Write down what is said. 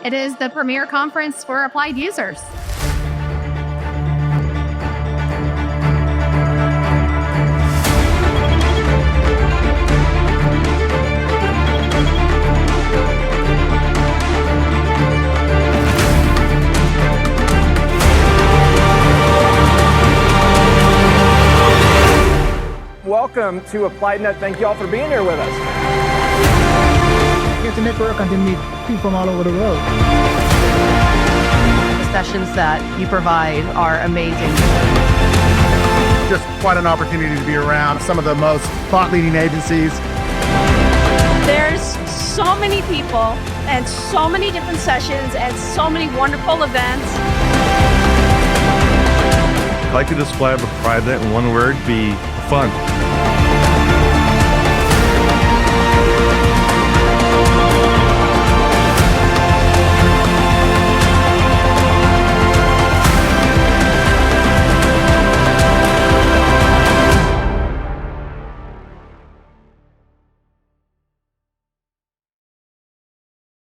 It is the premier conference for applied users. Welcome to AppliedNet. Thank you all for being here with us. Get to network and to meet people from all over the world. The sessions that you provide are amazing. Just quite an opportunity to be around some of the most thought-leading agencies. There's so many people and so many different sessions and so many wonderful events. I'd like to describe AppliedNet in one word: be fun.